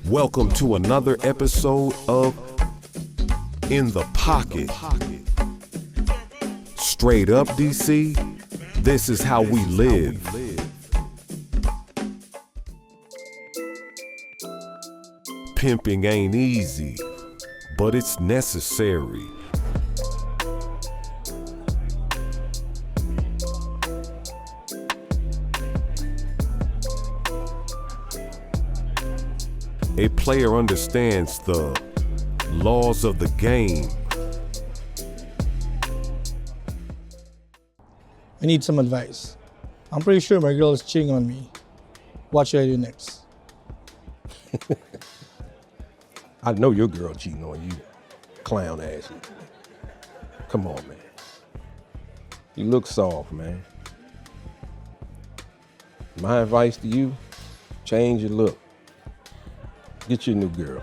Welcome to another episode of In the Pocket. Straight up, DC, this is how we live. Pimping ain't easy, but it's necessary. A player understands the laws of the game. I need some advice. I'm pretty sure my girl is cheating on me. What should I do next? I know your girl cheating on you, clown ass. Come on, man. You look soft, man. My advice to you, change your look. Get you a new girl.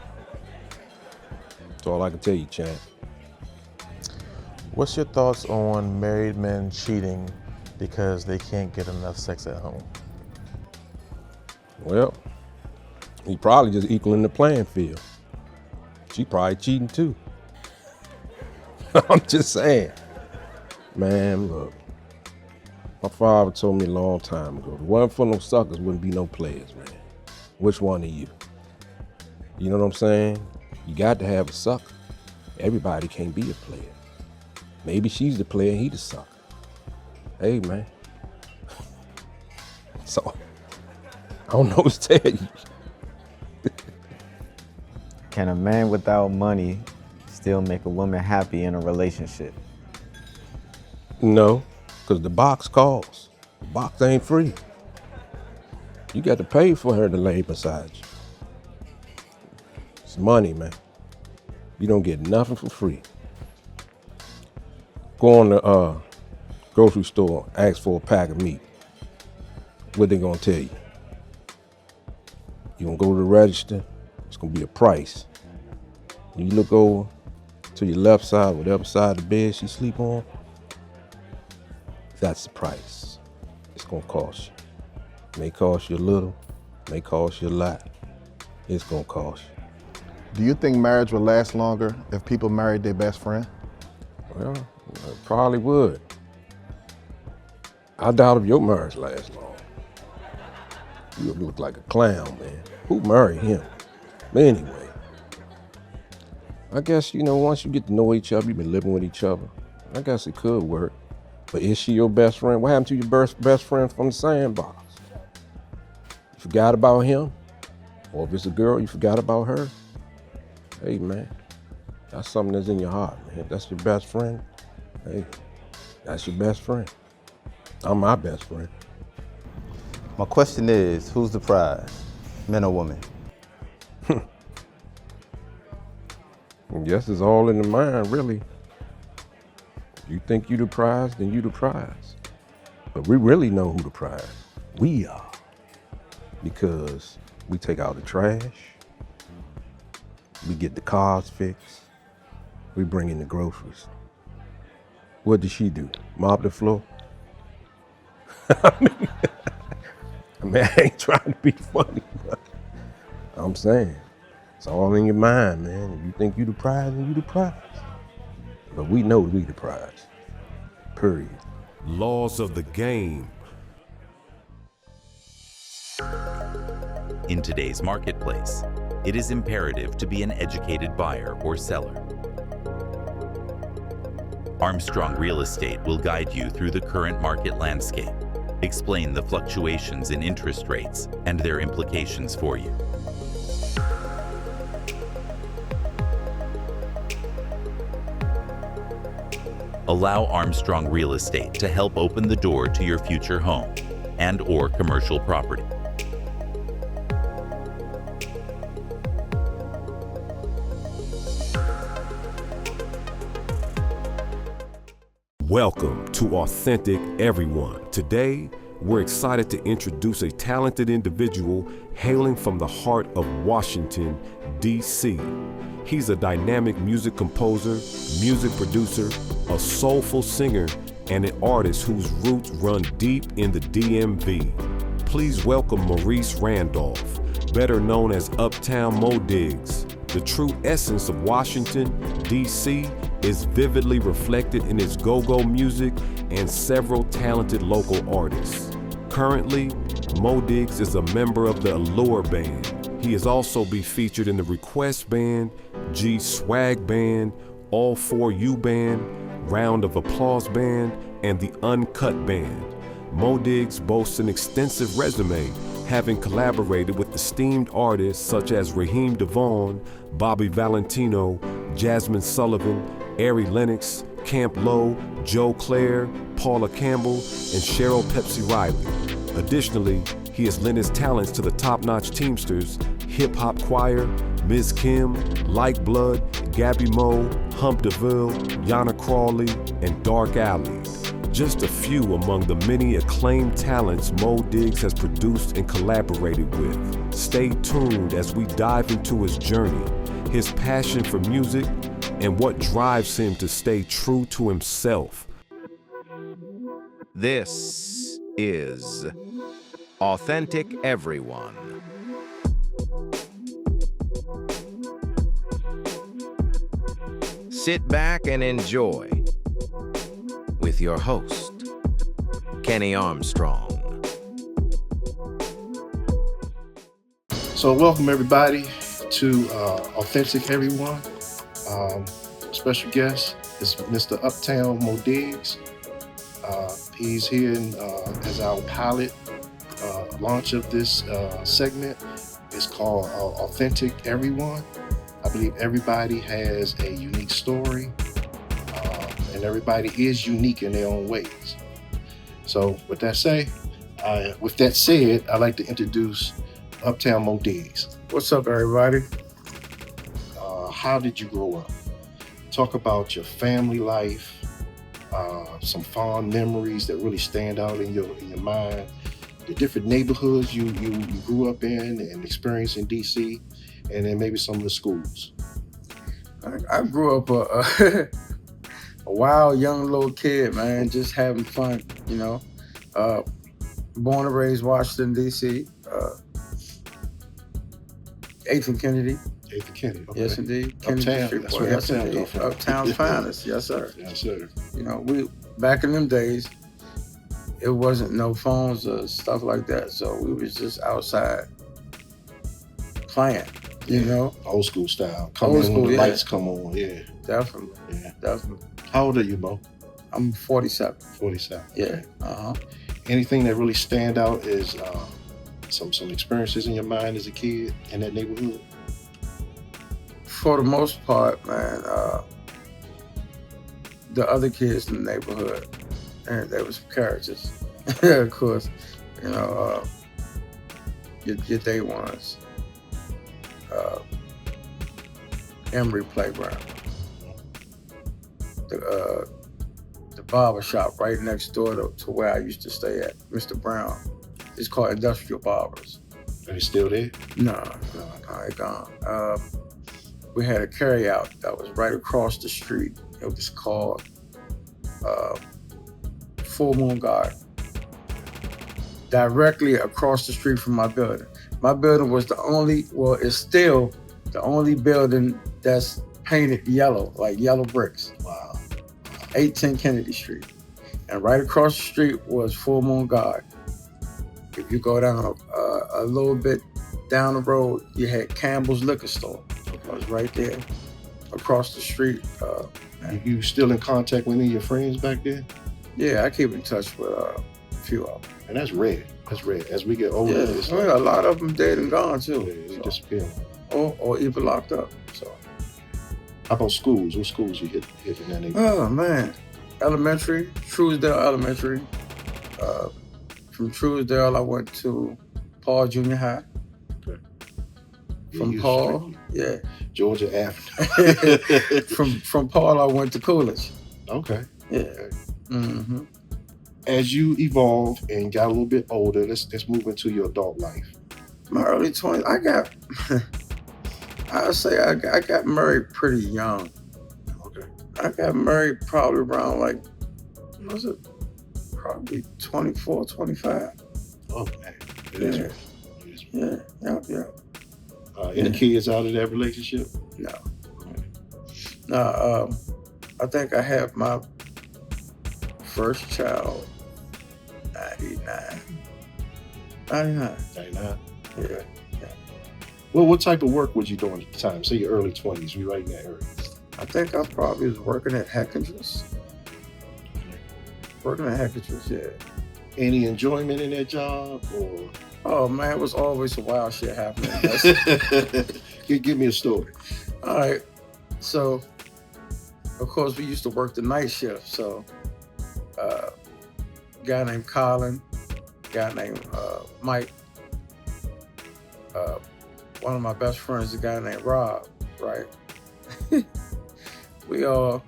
That's all I can tell you, champ. What's your thoughts on married men cheating because they can't get enough sex at home? Well, he probably just equaling the playing field. She probably cheating too. I'm just saying. Man, look. My father told me a long time ago, if it wasn't for no suckers, wouldn't be no players, man. Which one are you? You know what I'm saying? You got to have a sucker. Everybody can't be a player. Maybe she's the player and he the sucker. Hey, man. So, I don't know what to tell you. Can a man without money still make a woman happy in a relationship? No, because the box costs. The box ain't free. You got to pay for her to lay beside you. It's money, man. You don't get nothing for free. Go on the grocery store, ask for a pack of meat. What they gonna tell you? You gonna go to the register, it's gonna be a price. You look over to your left side, whatever side of the bed she sleep on, that's the price. It's gonna cost you. May cost you a little, may cost you a lot. It's gonna cost you. Do you think marriage would last longer if people married their best friend? Well, it probably would. I doubt if your marriage lasts long. You look like a clown, man. Who married him? But anyway, I guess, once you get to know each other, you've been living with each other, I guess it could work. But is she your best friend? What happened to your best friend from the sandbox? You forgot about him? Or if it's a girl, you forgot about her? Hey, man, that's something that's in your heart, man. If that's your best friend, hey, that's your best friend. I'm my best friend. My question is, who's the prize, men or women? Yes, it's all in the mind, really. If you think you the prize, then you the prize. But we really know who the prize. We are. Because we take out the trash, we get the cars fixed, we bring in the groceries. What does she do? Mop the floor? I ain't trying to be funny, but I'm saying, it's all in your mind, man. If you think you the prize, then you the prize. But we know we the prize, period. Laws of the game. In today's marketplace, it is imperative to be an educated buyer or seller. Armstrong Real Estate will guide you through the current market landscape, explain the fluctuations in interest rates and their implications for you. Allow Armstrong Real Estate to help open the door to your future home and/or commercial property. Welcome to Authentic Everyone. Today, we're excited to introduce a talented individual hailing from the heart of Washington, D.C. He's a dynamic music composer, music producer, a soulful singer, and an artist whose roots run deep in the DMV. Please welcome Maurice Randolph, better known as Uptown Modiggz. The true essence of Washington, D.C. is vividly reflected in its go-go music and several talented local artists. Currently, Modiggz is a member of the Allure Band. He is also be featured in the Request Band, G Swag Band, All 4U Band, Round of Applause Band, and the Uncut Band. Modiggz boasts an extensive resume, having collaborated with esteemed artists such as Raheem DeVaughn, Bobby Valentino, Jasmine Sullivan, Ari Lennox, Camp Lowe, Joe Claire, Paula Campbell, and Cheryl Pepsi Riley. Additionally, he has lent his talents to the top-notch Teamsters, Hip Hop Choir, Ms. Kim, Like Blood, Gabby Moe, Hump DeVille, Yana Crawley, and Dark Alley. Just a few among the many acclaimed talents Modiggz has produced and collaborated with. Stay tuned as we dive into his journey, his passion for music, and what drives him to stay true to himself. This is Authentic Everyone. Sit back and enjoy with your host, Kenny Armstrong. So welcome everybody to Authentic Everyone. Special guest is Mr. Uptown Modiggz. He's here as our pilot launch of this segment. It's called Authentic Everyone. I believe everybody has a unique story, and everybody is unique in their own ways. So with that said, I'd like to introduce Uptown Modiggz. What's up, everybody? How did you grow up? Talk about your family life, some fond memories that really stand out in your mind, the different neighborhoods you grew up in and experienced in D.C., and then maybe some of the schools. I grew up a wild, young little kid, man, just having fun, you know. Born and raised Washington, D.C., 8th and Kennedy. 8th and Kennedy, okay. Yes, indeed. Uptown, Street that's boy. where Yes, Uptown indeed. come from. Uptown's finest, yes, sir. Yes, sir. You know, back in them days, it wasn't no phones or stuff like that, so we was just outside playing, you know. Old school style. Old school, when the yeah. lights come on, yeah. Definitely, Yeah. definitely. How old are you, Mo? I'm 47. 47. Yeah, uh-huh. Anything that really stand out is some experiences in your mind as a kid in that neighborhood? For the most part, man, the other kids in the neighborhood, and they were some characters. Of course, you know, your day ones. Emory Playground. The barber shop right next door to where I used to stay at, Mr. Brown. It's called Industrial Barbers. Are they still there? No, they're gone. We had a carryout that was right across the street. It was called Full Moon Garden. Directly across the street from my building. My building was it's still the only building that's painted yellow, like yellow bricks. Wow. 810 Kennedy Street. And right across the street was Full Moon Garden. If you go down a little bit down the road, you had Campbell's Liquor Store. It was right there across the street. You still in contact with any of your friends back there? Yeah, I keep in touch with a few of them. And that's rare. That's rare. As we get older, Yeah, it's a lot of them dead and gone too. they disappear. Or even locked up. So. How about schools? What schools you hit in that neighborhood? Oh man, elementary, Truesdale Elementary. From Truesdale, I went to Paul Junior High. Okay. From Paul, yeah. Georgia Avenue. from Paul, I went to Coolidge. Okay. Yeah. Okay. Mm-hmm. As you evolved and got a little bit older, let's move into your adult life. My early 20s, I got married pretty young. Okay. I got married probably around probably 24, 25. Oh man. Yeah. Yeah. Any kids out of that relationship? No. No, I think I had my first child 99. 99. 99? Yeah. Well, what type of work was you doing at the time? Say your early 20s, we right in that area. I think I probably was working at Heckentress. Yeah. Any enjoyment in that job, or? Oh man, it was always some wild shit happening. Give me a story. All right. So, of course, we used to work the night shift. So, a guy named Colin, guy named Mike, one of my best friends, a guy named Rob, right? We all,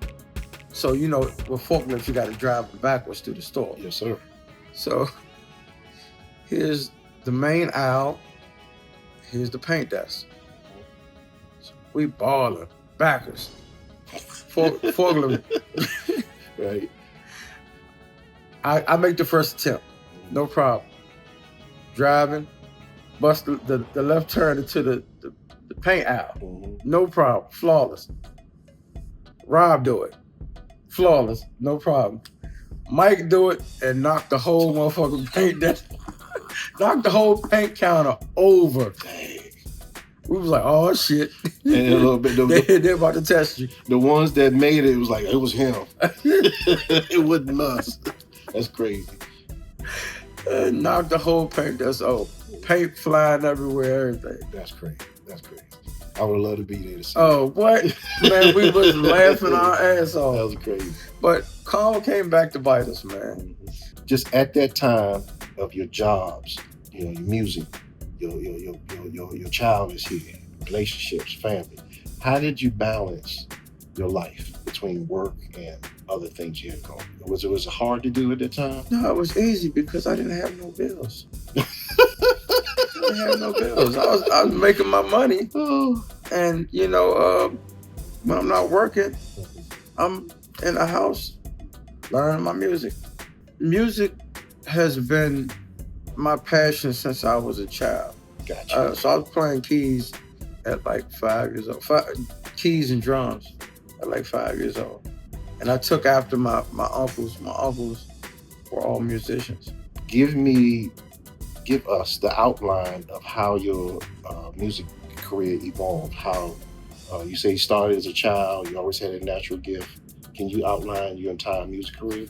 so you know, with forklifts, you got to drive backwards to the store. Yes, sir. So, here's the main aisle, here's the paint desk. So we balling backwards. Forklift. Right. I make the first attempt, no problem. Driving, bust the left turn into the paint aisle, no problem, flawless. Rob do it, flawless, no problem. Mike do it and knock the whole motherfucking paint desk, knock the whole paint counter over. Dang. We was like, oh shit. And a little bit, they're about to test you. The ones that made it, was like, it was him. It wasn't us. That's crazy. Knocked the whole paint desk over. Paint flying everywhere, everything. That's crazy. I would love to be there to see Oh, what? Man, we was laughing our ass off. That was crazy. But karma came back to bite us, man. Just at that time of your jobs, you know, your music, your child is here, relationships, family. How did you balance your life between work and other things you had going? Was it hard to do at that time? No, it was easy because I didn't have no bills. I didn't have no bills. I was making my money. And, you know, when I'm not working, I'm in the house learning my music. Music has been my passion since I was a child. Gotcha. So I was playing keys at like 5 years old. Keys and drums at like 5 years old. And I took after my uncles. My uncles were all musicians. Give us the outline of how your music career evolved. How you say you started as a child, you always had a natural gift. Can you outline your entire music career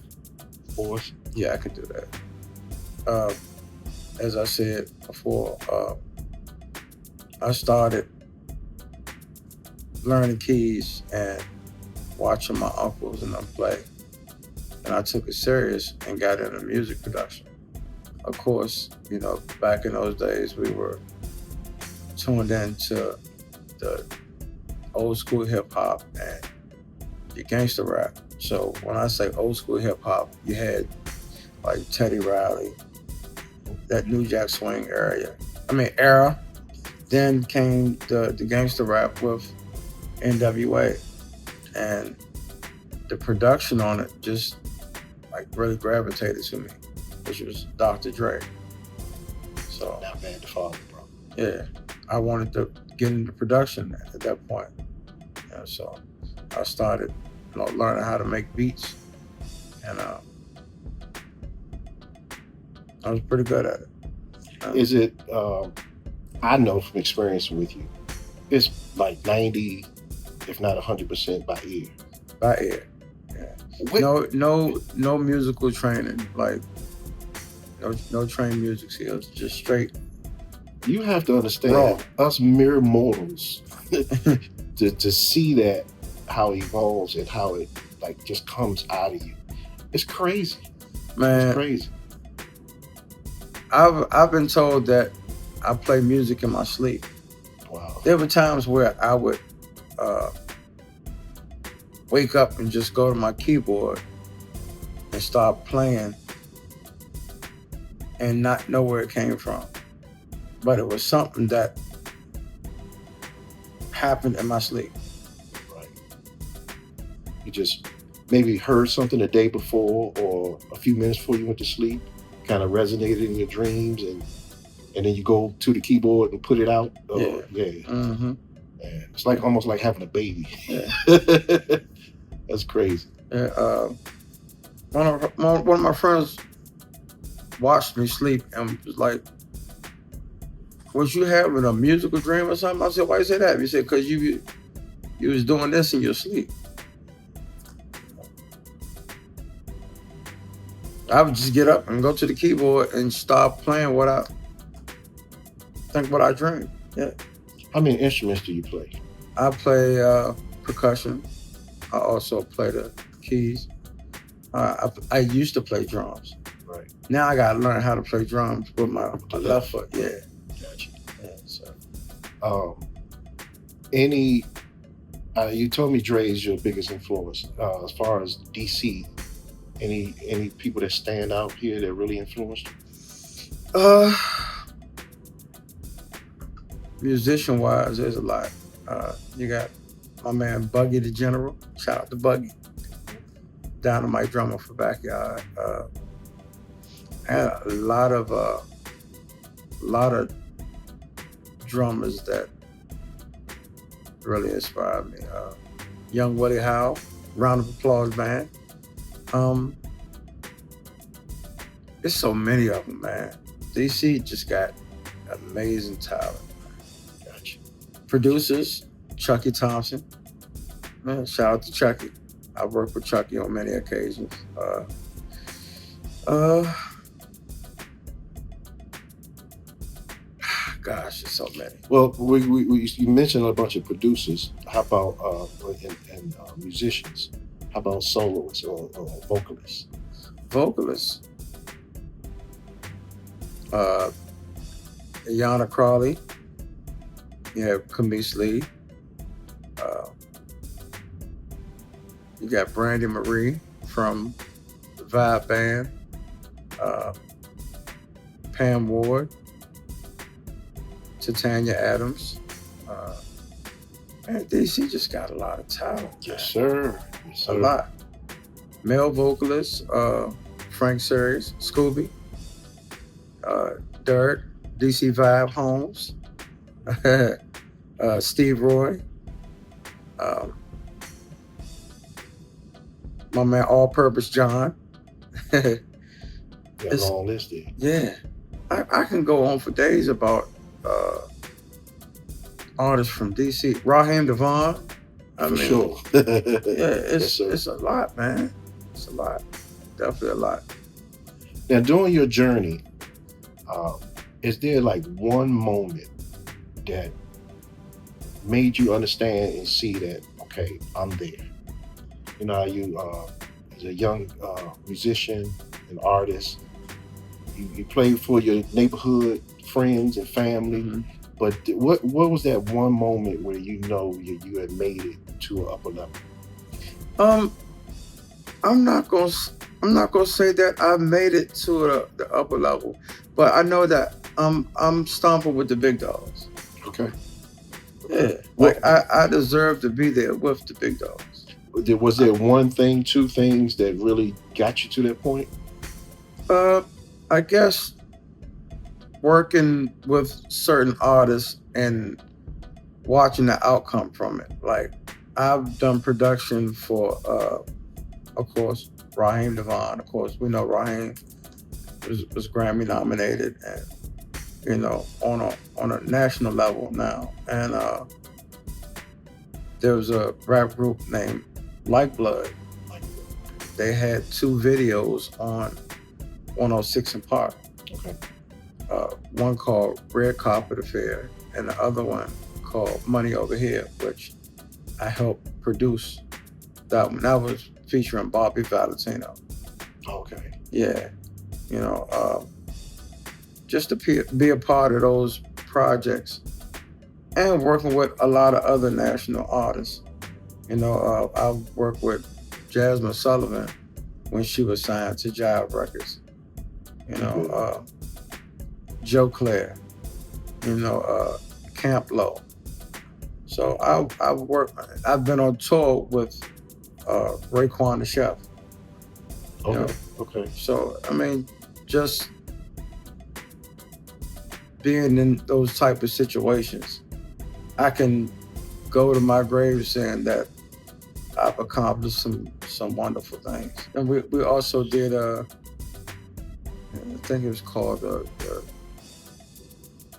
for us? Yeah, I can do that. As I said before, I started learning keys and watching my uncles and them play. And I took it serious and got into music production. Of course, you know, back in those days, we were tuned into the old school hip hop and the gangster rap. So when I say old school hip hop, you had like Teddy Riley, that New Jack Swing era. Then came the gangster rap with NWA, and the production on it just like really gravitated to me, which was Dr. Dre. So not bad to follow, bro. Yeah, I wanted to get into production at that point. Yeah, so I started, you know, learning how to make beats, and I was pretty good at it. Is it? I know from experience with you, it's like 90, if not 100% by ear. By ear, yeah. No musical training, like no trained music skills, just straight. You have to understand, raw. Us mere mortals, to see that, how it evolves and how it like just comes out of you. It's crazy. Man, it's crazy. I've been told that I play music in my sleep. Wow. There were times where I would wake up and just go to my keyboard and start playing and not know where it came from. But it was something that happened in my sleep. Right. You just maybe heard something the day before or a few minutes before you went to sleep, kind of resonated in your dreams, and and then you go to the keyboard and put it out. Yeah. Man, it's like almost like having a baby. Yeah. That's crazy. Yeah. One of my friends watched me sleep and was like, "Was you having a musical dream or something?" I said, "Why you say that?" He said, "Because you was doing this in your sleep." I would just get up and go to the keyboard and start playing what I dreamed. Yeah. How many instruments do you play? I play percussion. I also play the keys. I used to play drums. Right. Now I gotta learn how to play drums with my left foot. Yeah. Gotcha. Yeah. So. You told me Dre is your biggest influence. As far as DC, any people that stand out here that really influenced you? Musician wise, there's a lot. You got my man Buggy the General. Shout out to Buggy. Dynamite drummer for Backyard. And a lot of drummers that really inspired me. Young Willie Howe, round of applause band. There's so many of them, man. DC just got amazing talent. Gotcha. Producers, Chucky Thompson. Man, shout out to Chucky. I worked with Chucky on many occasions. Gosh, there's so many. Well, you mentioned a bunch of producers. How about and musicians? How about soloists or vocalists? Vocalists. Ayanna Crawley. You have Camise Lee. You got Brandy Marie from the Vibe Band. Pam Ward. Titania Adams. And DC just got a lot of talent. Yes, sir. Yes, sir. A lot. Male vocalists, Frank Series, Scooby, Dirk, DC Vibe Holmes, Steve Roy, my man All Purpose John. Got a long list there. Yeah. I can go on for days about artists from DC. Raheem Devon. For sure. It's a lot, man. It's a lot. Definitely a lot. Now, during your journey, is there like one moment that made you understand and see that, okay, I'm there? You know, you as a young musician and artist, you played for your neighborhood friends and family. Mm-hmm. But what was that one moment where you know you had made it to an upper level? I'm not gonna say that I made it to the upper level, but I know that I'm stomping with the big dogs. Okay. Yeah, like I deserve to be there with the big dogs. Was there one thing, two things that really got you to that point? I guess working with certain artists and watching the outcome from it. Like I've done production for, of course, Raheem Devon. Of course, we know Raheem was Grammy nominated, and you know on a national level now. And there was a rap group named Like Blood. They had 2 videos on 106 in Park. Okay. One called Red Carpet Affair, and the other one called Money Over Here, which I helped produce. That one. That was featuring Bobby Valentino. Okay. Yeah. You know, just to be a part of those projects and working with a lot of other national artists. You know, I worked with Jasmine Sullivan when she was signed to Jive Records. You know, Joe Claire, you know, Camp Low. So I've been on tour with Raekwon the Chef. Okay. You know? Okay. So, I mean, just being in those type of situations, I can go to my grave saying that I've accomplished some wonderful things. And we also did I think it was called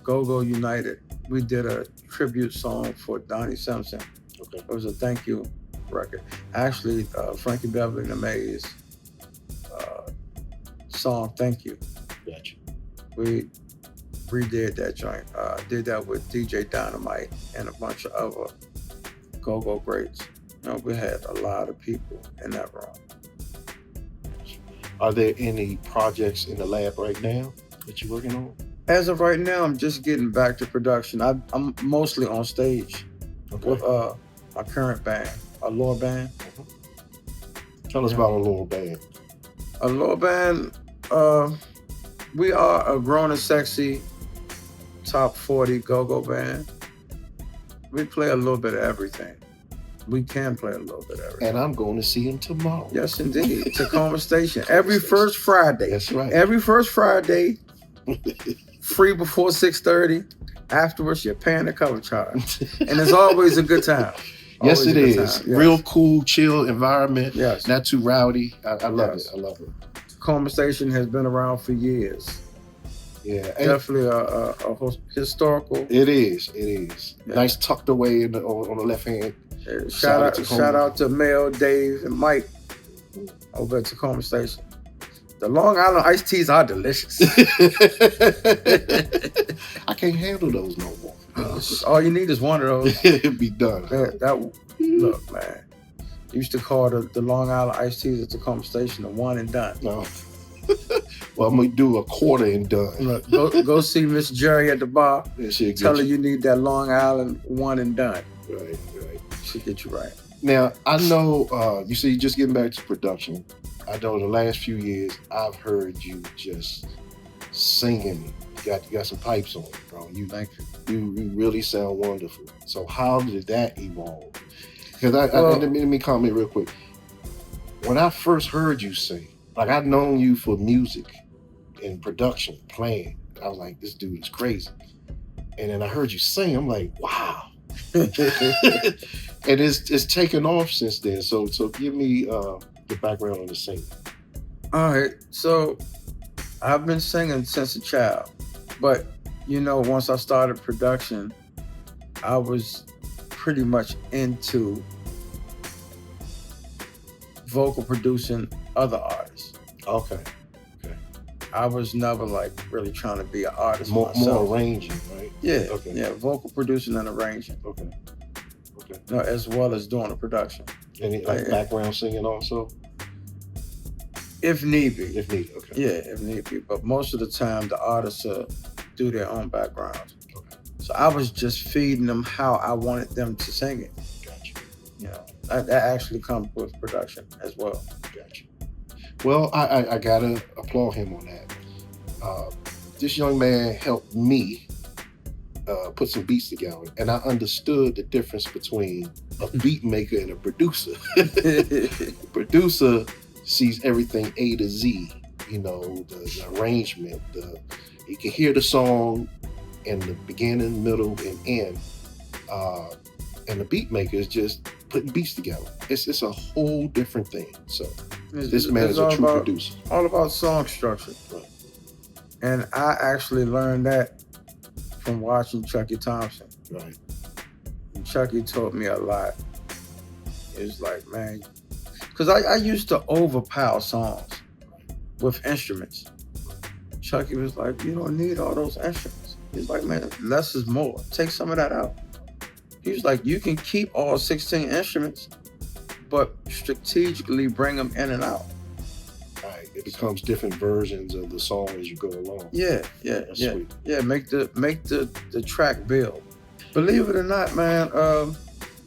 Go-Go United. We did a tribute song for Donnie Simpson. Okay. It was a thank you record. Actually, Frankie Beverly and the Moigs song Thank You. Gotcha. We redid that joint. Did that with DJ Dynamite and a bunch of other go-go greats. You know, we had a lot of people in that room. Are there any projects in the lab right now that you're working on? As of right now, I'm just getting back to production. I'm mostly on stage with my current band, Allure Band. Tell us about Allure Band. Allure Band, we are a grown and sexy top 40 go-go band. We play a little bit of everything. We can play a little bit of everything. And I'm going to see him tomorrow. Yes, indeed. Tacoma Station. Every first Friday. That's right. Every first Friday, free before 6:30. Afterwards, you're paying the cover charge. And it's always a good time. Yes, Always it a good is. time. Yes. Real cool, chill environment. Yes. Not too rowdy. I love Yes. it. I love it. Tacoma Station has been around for years. Yeah. Definitely a historical. It is. It is. Yeah. Nice tucked away on the left hand. Shout out to Mel, Dave, and Mike over at Tacoma Station. The Long Island iced teas are delicious. I can't handle those no more. All you need is one of those. It'd be done. Look, man. Used to call the Long Island iced teas at Tacoma Station the one and done. No. Well, I'm gonna do a quarter and done. Look, go see Miss Jerry at the bar. Yeah, Tell her you need that Long Island one and done. Right. She'll get you right. Now, I know you say you're just getting back to production. I know the last few years I've heard you just singing. You got some pipes on it, bro. Thank you. You really sound wonderful. So how did that evolve? Because let me comment real quick. When I first heard you sing, like I'd known you for music and production, playing. I was like, this dude is crazy. And then I heard you sing, I'm like, wow. And it's taken off since then. So give me the background on the singing. All right. So I've been singing since a child. But, you know, once I started production, I was pretty much into vocal producing other artists. Okay. I was never like really trying to be an artist More myself. arranging, right? Yeah. Okay. Yeah. Vocal producing and arranging. Okay. You know, as well as doing the production. Any background singing also? If need be. If needed, okay. Yeah, if need be. But most of the time, the artists do their own backgrounds. Okay. So I was just feeding them how I wanted them to sing it. Gotcha. You know, that actually comes with production as well. Gotcha. Well, I gotta applaud him on that. This young man helped me put some beats together, and I understood the difference between a beat maker and a producer. Producer sees everything A to Z, you know, the arrangement, you can hear the song in the beginning, middle, and end. And the beat maker is just putting beats together. It's a whole different thing. So this man is a true producer. All about song structure. Right. And I actually learned that from watching Chucky Thompson. Right. And Chucky taught me a lot. It was like, man, because I used to overpower songs with instruments. Chucky was like, you don't need all those instruments. He's like, man, less is more. Take some of that out. He was like, you can keep all 16 instruments, but strategically bring them in and out. Right. It becomes different versions of the song as you go along. Yeah. Sweet. Yeah, make the track build. Believe it or not, man,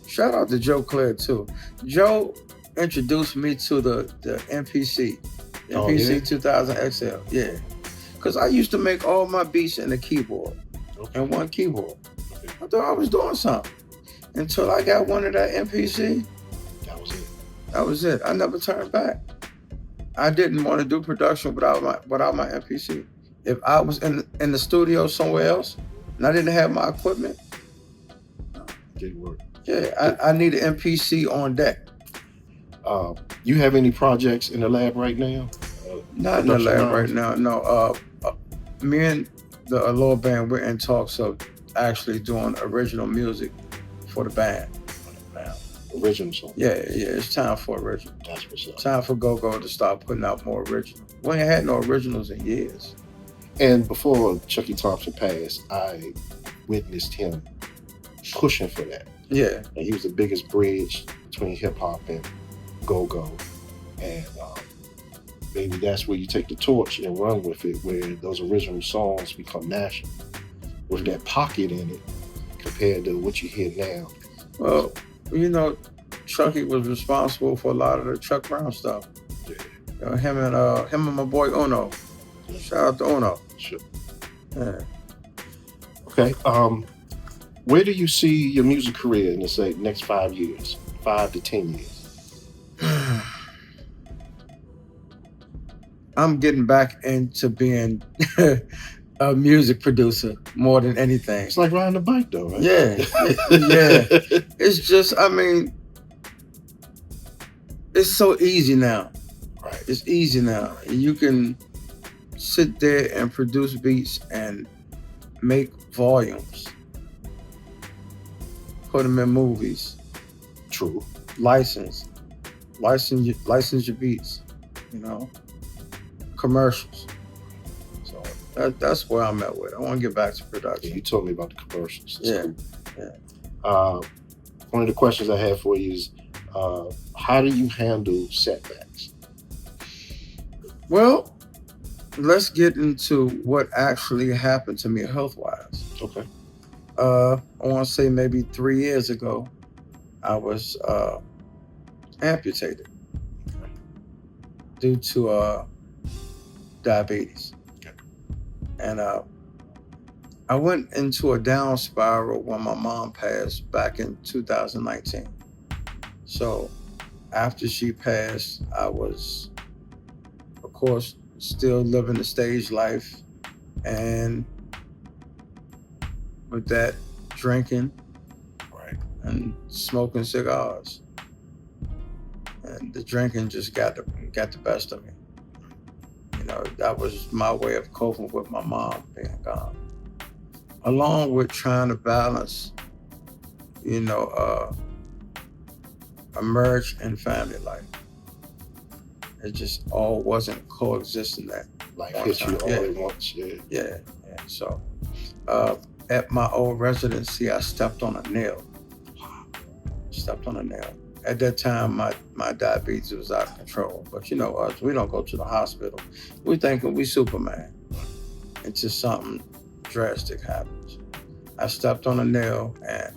shout out to Joe Clare too. Joe introduced me to the MPC. MPC 2000 XL. Yeah. Because I used to make all my beats in the keyboard. Okay. And one keyboard. Okay. I thought I was doing something. Until I got one of that MPC. That was it. That was it. I never turned back. I didn't want to do production without my MPC. If I was in the studio somewhere else and I didn't have my equipment, Didn't work. yeah, I need an MPC on deck. You have any projects in the lab right now? Not in the Production lab right lines? now. No. Me and the Allure Band, we're in talks of actually doing original music for the band. Now, Original song. yeah, it's time for original. That's what's up. Time for Go-Go to start putting out more original. We ain't had no originals in years. And before Chucky Thompson passed, I witnessed him pushing for that. Yeah. And he was the biggest bridge between hip hop and go-go. And maybe that's where you take the torch and run with it, where those original songs become national with that pocket in it compared to what you hear now. Well, you know, Chucky was responsible for a lot of the Chuck Brown stuff. Yeah. You know, him and my boy Uno. Shout out to Uno. Sure. Yeah. Okay. Where do you see your music career in the say next 5 years, 5 to 10 years? I'm getting back into being a music producer more than anything. It's like riding a bike, though, right? Yeah, yeah. It's just, I mean, it's so easy now. Right. It's easy now. You can sit there and produce beats and make volumes, put them in movies. True. License your beats. You know, commercials. So that's where I'm at with it. I want to get back to production. You told me about the commercials. That's Yeah, cool. yeah. One of the questions I have for you is, how do you handle setbacks? Well, let's get into what actually happened to me health-wise. Okay. I want to say maybe 3 years ago, I was amputated due to diabetes. And I went into a down spiral when my mom passed back in 2019. So after she passed, I was, of course, still living the stage life, and with that, drinking, Right. and smoking cigars. And the drinking just got the best of me. You know, that was my way of coping with my mom being gone. Along with trying to balance, you know, a marriage and family life. It just all wasn't coexisting that. Like hit you all at once. Yeah. Yeah. So at my old residency, I stepped on a nail. At that time, my diabetes was out of control. But you know us, we don't go to the hospital. We thinking we Superman until something drastic happens. I stepped on a nail and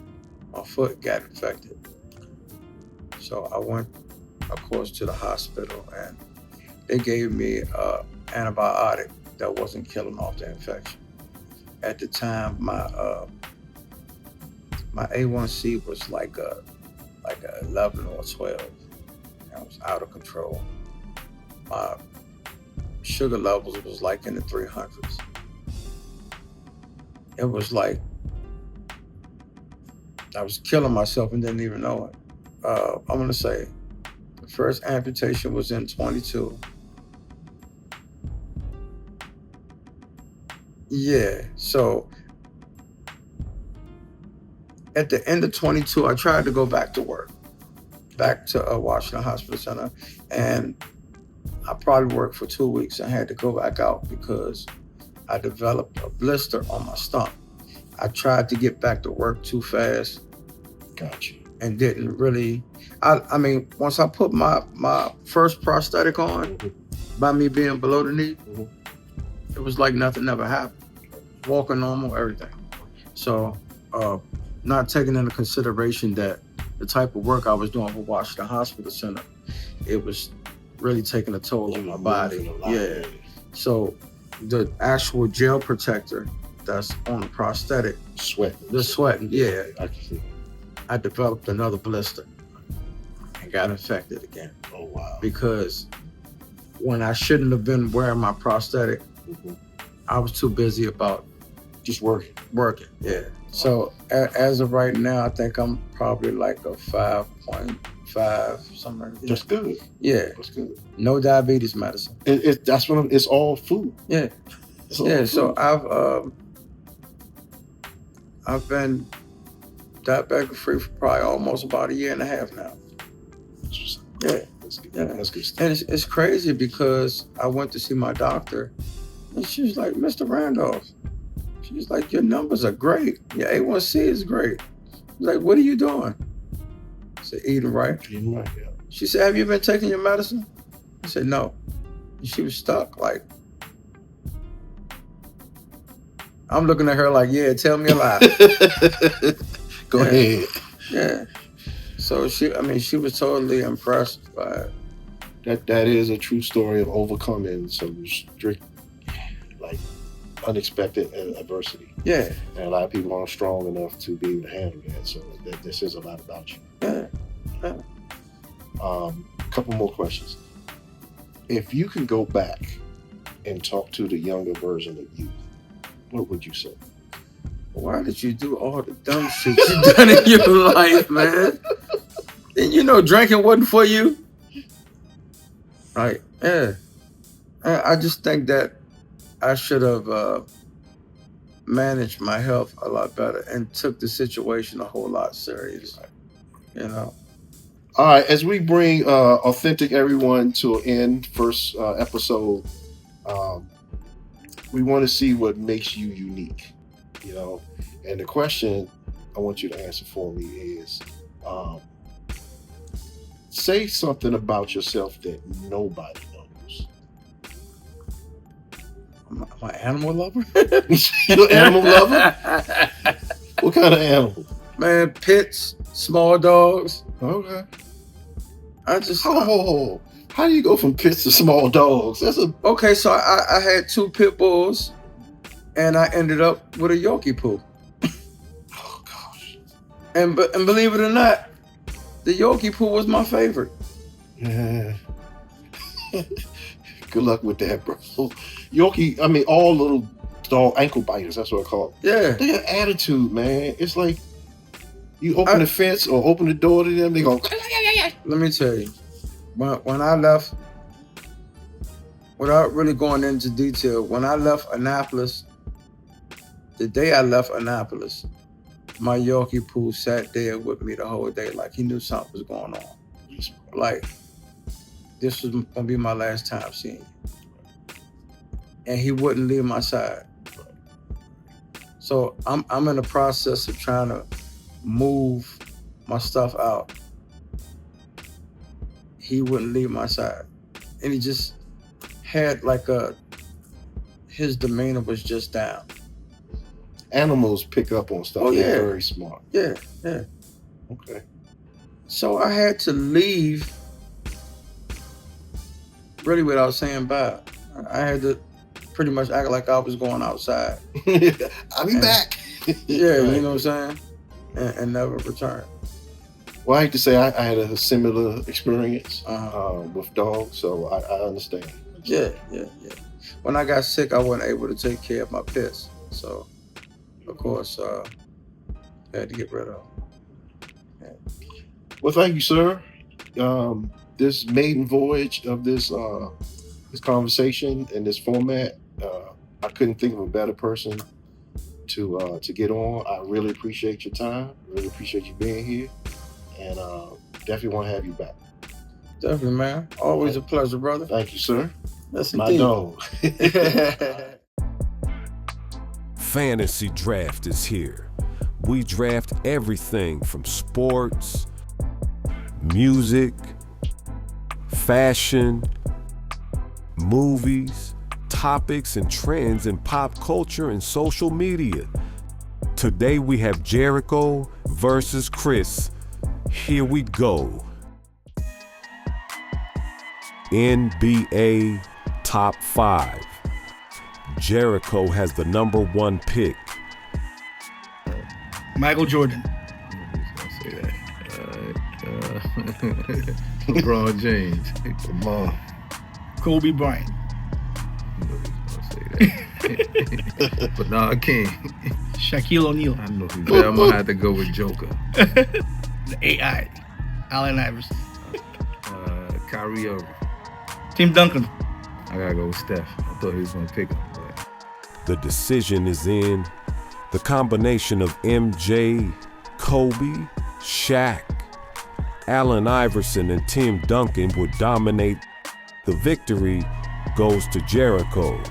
my foot got infected. So I went, of course, to the hospital, and they gave me an antibiotic that wasn't killing off the infection. At the time, my A1C was like a 11 or 12. I was out of control. My sugar levels was like in the 300s. It was like I was killing myself and didn't even know it. I'm gonna say the first amputation was in 22. Yeah, so at the end of 22, I tried to go back to work, back to Washington Hospital Center, and I probably worked for 2 weeks. I had to go back out because I developed a blister on my stomach. I tried to get back to work too fast. Gotcha. And didn't really, I mean, once I put my first prosthetic on, by me being below the knee, it was like nothing ever happened. Walking normal, everything. So, not taking into consideration that the type of work I was doing for Washington Hospital Center, it was really taking a toll on my body. Yeah. So the actual gel protector that's on the prosthetic, the sweating, yeah. I developed another blister and got infected again. Oh, wow. Because when I shouldn't have been wearing my prosthetic, I was too busy about Just working. yeah. So as of right now, I think I'm probably like a 5.5, something like that. That's good. Yeah. That's good. No diabetes medicine. It's all food. Yeah. It's all Yeah. food. So I've been diabetic free for probably almost about 1.5 years now. Yeah. That's good. Yeah. That's good stuff. And it's crazy because I went to see my doctor and she was like, Mr. Randolph, she's like, your numbers are great. Your A1C is great. I was like, what are you doing? I said, eating right. Eating right, yeah. She said, have you been taking your medicine? I said, no. And she was stuck. Like, I'm looking at her like, yeah, tell me a lie. Go ahead. Yeah. So she was totally impressed by it. That is a true story of overcoming some strict, like, unexpected adversity. Yeah. And a lot of people aren't strong enough to be able to handle that. So this says a lot about you. Yeah. A couple more questions. If you can go back and talk to the younger version of you, what would you say? Why did you do all the dumb shit you done in your life, man? And drinking wasn't for you? Right. Yeah. I just think that I should have managed my health a lot better and took the situation a whole lot serious. All right, as we bring Authentic Everyone to an end, first episode, we want to see what makes you unique, And the question I want you to answer for me is, say something about yourself that nobody knows. Am I an animal lover? You're an animal lover? What kind of animal? Man, pits, small dogs. Okay. I just... Oh, how do you go from pits to small dogs? Okay, so I had 2 pit bulls, and I ended up with a Yorkie poo. Oh, gosh. And believe it or not, the Yorkie poo was my favorite. Yeah. Good luck with that, bro. Yorkie, all little dog ankle biters, that's what I call them. Yeah. They got attitude, man. It's like you open the fence or open the door to them, they go. Let me tell you, when I left, without really going into detail, when I left Annapolis, the day I left Annapolis, my Yorkie poo sat there with me the whole day, like he knew something was going on. Like, this was gonna be my last time seeing you. And he wouldn't leave my side. So I'm in the process of trying to move my stuff out. He wouldn't leave my side. And he just had his demeanor was just down. Animals pick up on stuff. Oh, yeah. They're very smart. Yeah. Okay. So I had to leave really without saying bye. I had to pretty much act like I was going outside. I'll be back. Yeah, Right. you know what I'm saying? And never return. Well, I hate to say I had a similar experience with dogs, so I understand. Yeah. When I got sick, I wasn't able to take care of my pets. So, of course, I had to get rid of them. Yeah. Well, thank you, sir. This maiden voyage of this conversation in this format, I couldn't think of a better person to get on. I really appreciate your time. Really appreciate you being here, and definitely want to have you back. Definitely, man. Always a pleasure, brother. Thank you, sir. That's My indeed. dog. Fantasy Draft is here. We draft everything from sports, music, fashion, movies, topics and trends in pop culture and social media. Today we have Jericho versus Chris. Here we go. NBA Top 5. Jericho has the number 1 pick. Michael Jordan. LeBron James. Come on. Kobe Bryant. But nah, King. Shaquille O'Neal. I know who that. I'm gonna have to go with Joker. The AI. Allen Iverson. Kyrie Irving. Tim Duncan. I gotta go with Steph. I thought he was gonna pick him, but The decision is in. The combination of MJ, Kobe, Shaq, Allen Iverson, and Tim Duncan would dominate. The victory goes to Jericho.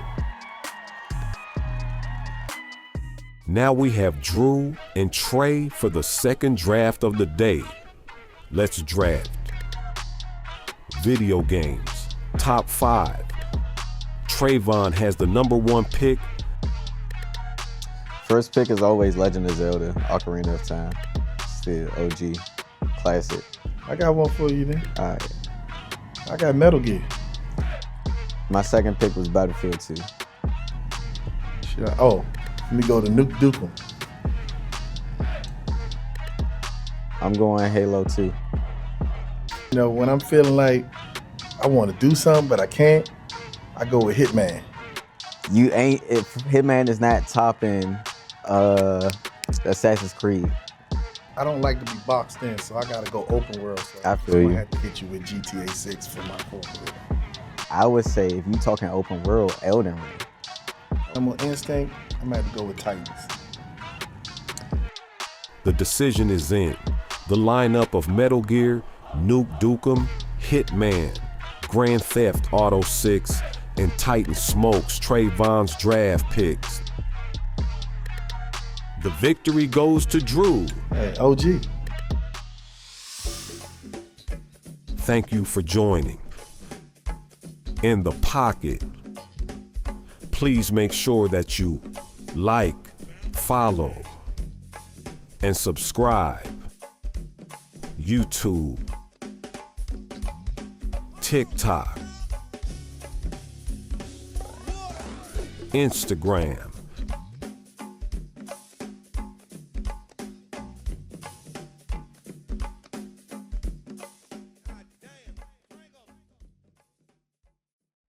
Now we have Drew and Trey for the second draft of the day. Let's draft. Video games, top 5. Trayvon has the number 1 pick. First pick is always Legend of Zelda, Ocarina of Time. Still OG, classic. I got one for you then. All right. I got Metal Gear. My second pick was Battlefield 2. Let me go to Nuke Nukem. I'm going Halo 2. You know, when I'm feeling like I want to do something but I can't, I go with Hitman. If Hitman is not topping Assassin's Creed. I don't like to be boxed in, so I gotta go open world. So I feel you. I had to get you with GTA 6 for my fourth. I would say if you talking open world, Elden Ring. I'm on instinct. I'm gonna have to go with Titans. The decision is in. The lineup of Metal Gear, Nuke Nukem, Hitman, Grand Theft Auto 6, and Titan Smokes, Trayvon's draft picks. The victory goes to Drew. Hey, OG. Thank you for joining. In the pocket. Please make sure that you like, follow, and subscribe. YouTube, TikTok, Instagram,